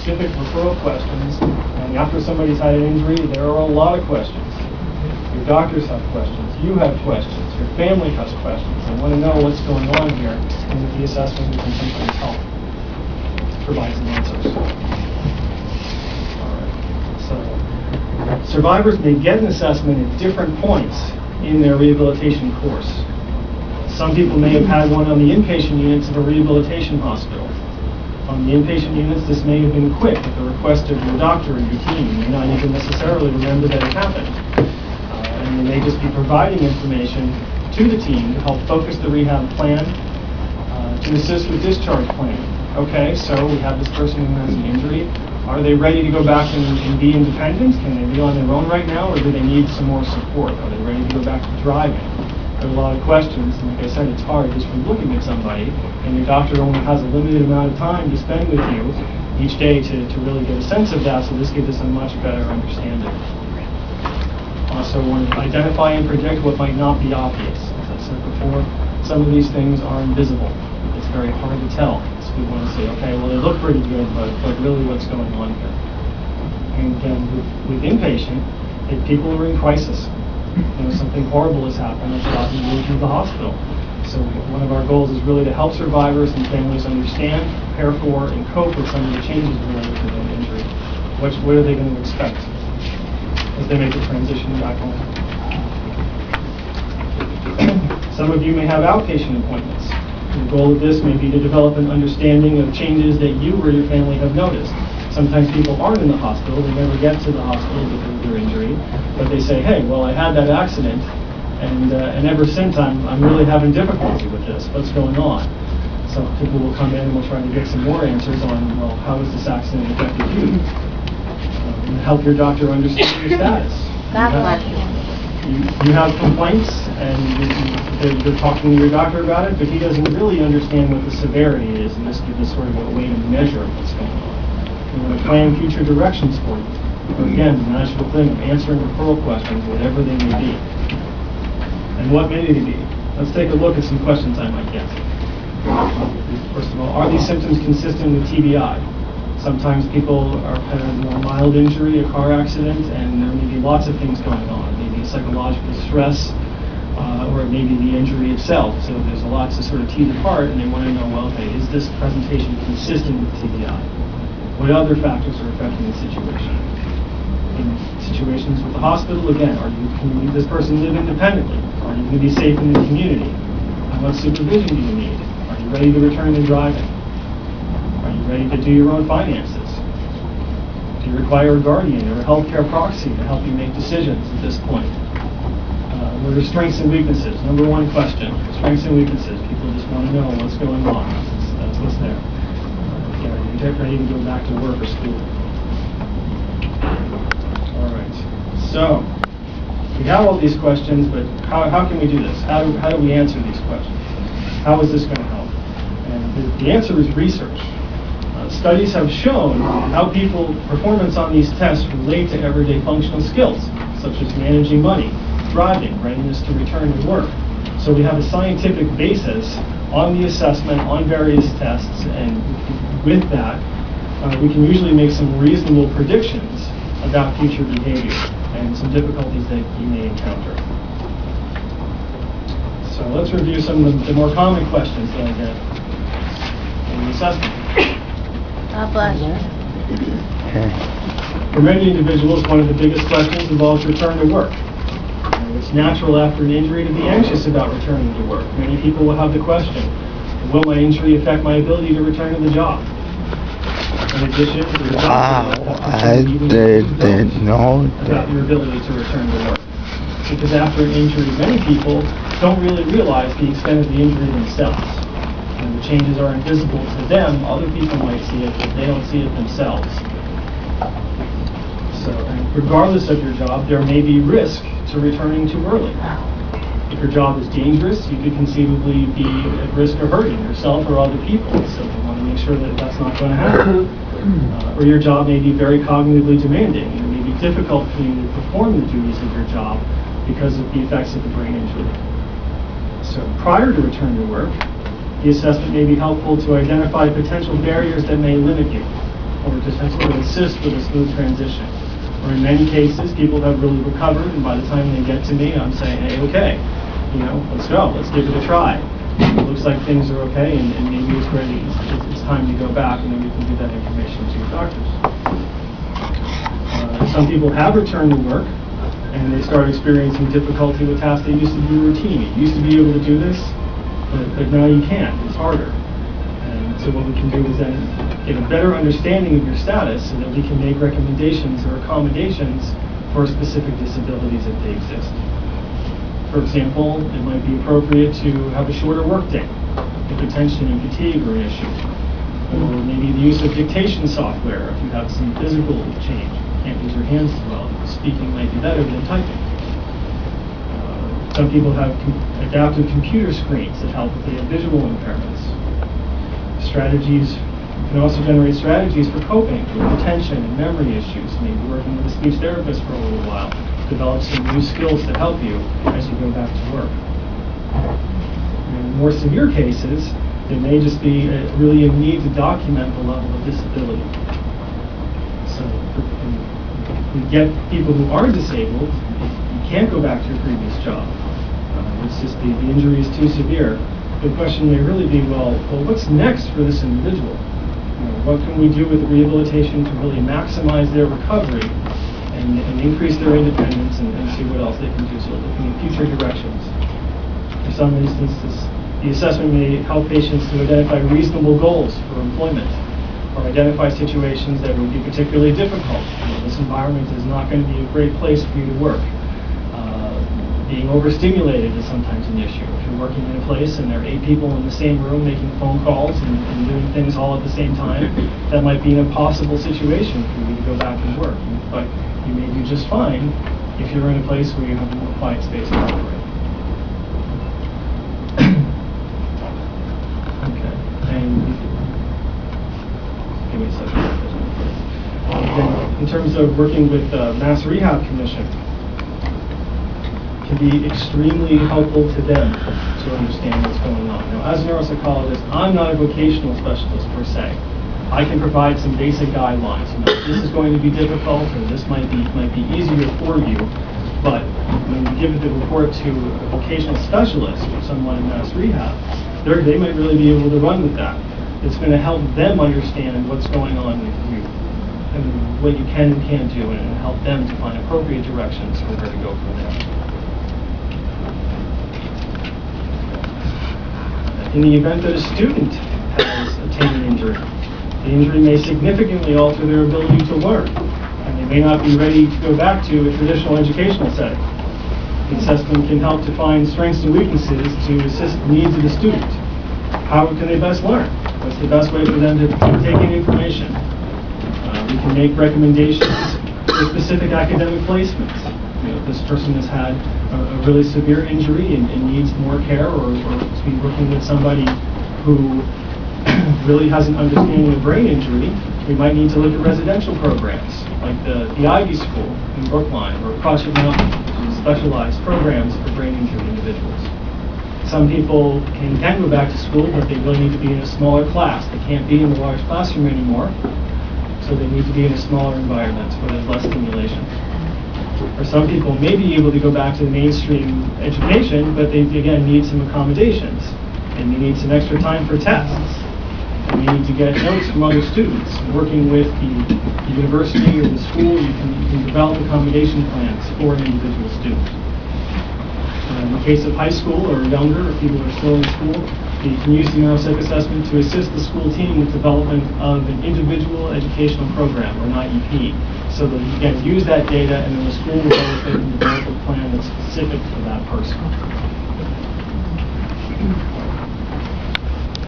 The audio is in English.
specific referral questions, and after somebody's had an injury, there are a lot of questions. Your doctors have questions, you have questions, your family has questions. They want to know what's going on here, and with the assessment we can sometimes help provide some answers. All right. So, survivors may get an assessment at different points in their rehabilitation course. Some people may have had one on the inpatient units of a rehabilitation hospital. On the inpatient units, this may have been quick at the request of your doctor and your team. You may not even necessarily remember that it happened. And they may just be providing information to the team to help focus the rehab plan, to assist with discharge planning. Okay, so we have this person who has an injury. Are they ready to go back and be independent? Can they be on their own right now, or do they need some more support? Are they ready to go back to driving? There are a lot of questions, and like I said, it's hard just from looking at somebody, and your doctor only has a limited amount of time to spend with you each day to really get a sense of that, so this gives us a much better understanding. Also want to identify and predict what might not be obvious. As I said before, some of these things are invisible. It's very hard to tell. So we want to say, okay, well, they look pretty good, but really what's going on here? And again, with inpatient, if people are in crisis, something horrible has happened that's gotten them into the hospital. So one of our goals is really to help survivors and families understand, prepare for, and cope with some of the changes related to their injury. What are they going to expect as they make the transition back home? Some of you may have outpatient appointments. The goal of this may be to develop an understanding of changes that you or your family have noticed. Sometimes people aren't in the hospital, they never get to the hospital because of their injury, but they say, hey, well, I had that accident, and ever since I'm really having difficulty with this. What's going on? So people will come in and we'll try to get some more answers on, well, how has this accident affected you? And help your doctor understand your status. God bless you. You have complaints, and you're talking to your doctor about it, but he doesn't really understand what the severity is, and this gives us sort of a way to measure what's going on. We want to plan future directions for you. Or again, the magical thing of answering referral questions, whatever they may be. And what may they be? Let's take a look at some questions I might get. First of all, are these symptoms consistent with TBI? Sometimes people have a more mild injury, a car accident, and there may be lots of things going on. Maybe psychological stress, or it may be the injury itself. So there's a lot to sort of tease apart, and they want to know, well, okay, is this presentation consistent with TBI? What other factors are affecting the situation? In situations with the hospital, again, can this person live independently? Are you going to be safe in the community? How much supervision do you need? Are you ready to return to driving? Are you ready to do your own finances? Do you require a guardian or a healthcare proxy to help you make decisions at this point? What are strengths and weaknesses? Number one question, strengths and weaknesses. People just want to know what's going on. That's what's there. Are you ready to go back to work or school? All right. So, we have all these questions, but how can we do this? How do we answer these questions? How is this going to help? And the answer is research. Studies have shown how people's performance on these tests relate to everyday functional skills, such as managing money, driving, readiness to return to work. So we have a scientific basis on the assessment, on various tests, and with that, we can usually make some reasonable predictions about future behavior and some difficulties that you may encounter. So let's review some of the more common questions that I get in the assessment. God bless you. For many individuals, one of the biggest questions involves return to work. It's natural after an injury to be anxious about returning to work. Many people will have the question, will my injury affect my ability to return to the job? In addition, the I didn't know about your ability to return to work. Because after an injury, many people don't really realize the extent of the injury themselves. And the changes are invisible to them. Other people might see it, but they don't see it themselves. So, and regardless of your job, there may be risk to returning too early. If your job is dangerous, you could conceivably be at risk of hurting yourself or other people. So you want to make sure that that's not going to happen. Or your job may be very cognitively demanding. It may be difficult for you to perform the duties of your job because of the effects of the brain injury. So prior to return to work, the assessment may be helpful to identify potential barriers that may limit you. or just to sort of assist with a smooth transition. Or in many cases, people have really recovered, and by the time they get to me, I'm saying, hey, okay, let's go, let's give it a try. It looks like things are okay, and maybe it's ready. It's time to go back, and then we can give that information to your doctors. Some people have returned to work, and they start experiencing difficulty with tasks that used to be routine. You used to be able to do this, but now you can't. It's harder. And so what we can do is then get a better understanding of your status so that we can make recommendations or accommodations for specific disabilities if they exist. For example, it might be appropriate to have a shorter workday if attention and fatigue are an issue. Or maybe the use of dictation software if you have some physical change. You can't use your hands as well. Speaking might be better than typing. Some people have adaptive computer screens that help if they have visual impairments. You can also generate strategies for coping with attention and memory issues. Maybe working with a speech therapist for a little while. Develop some new skills to help you as you go back to work. In more severe cases, there may just be really a need to document the level of disability. So we get people who are disabled, you can't go back to your previous job. It's just the injury is too severe. The question may really be, well, what's next for this individual? What can we do with rehabilitation to really maximize their recovery and increase their independence and see what else they can do, so looking at future directions. In some instances, the assessment may help patients to identify reasonable goals for employment or identify situations that would be particularly difficult. This environment is not going to be a great place for you to work. Being overstimulated is sometimes an issue. If you're working in a place and there are 8 people in the same room making phone calls and doing things all at the same time, that might be an impossible situation for you to go back and work. But you may do just fine if you're in a place where you have a more quiet space to operate. Okay, and give me a second. In terms of working with the Mass Rehab Commission, can be extremely helpful to them to understand what's going on. Now, as a neuropsychologist, I'm not a vocational specialist per se. I can provide some basic guidelines. This is going to be difficult, or this might be easier for you. But when you give the report to a vocational specialist or someone in Mass Rehab, they might really be able to run with that. It's going to help them understand what's going on with you and what you can and can't do, and help them to find appropriate directions for where to go from there. In the event that a student has obtained an injury, the injury may significantly alter their ability to learn, and they may not be ready to go back to a traditional educational setting. The assessment can help to find strengths and weaknesses to assist the needs of the student. How can they best learn? What's the best way for them to take in information? We can make recommendations for specific academic placements. If this person has had a really severe injury and needs more care, or to be working with somebody who really has an understanding of brain injury, we might need to look at residential programs like the Ivy School in Brookline or Project Mountain, which is specialized programs for brain injured individuals. Some people can go back to school, but they really need to be in a smaller class. They can't be in the large classroom anymore, so they need to be in a smaller environment where there's less stimulation. Or some people may be able to go back to the mainstream education, but they, again, need some accommodations. And they need some extra time for tests. And they need to get notes from other students. Working with the university or the school, you can develop accommodation plans for an individual student. In the case of high school or younger, if people are still in school, you can use the neuropsych assessment to assist the school team with development of an individual educational program, or an IEP. So that you can use that data, and then the school will develop a plan that's specific for that person.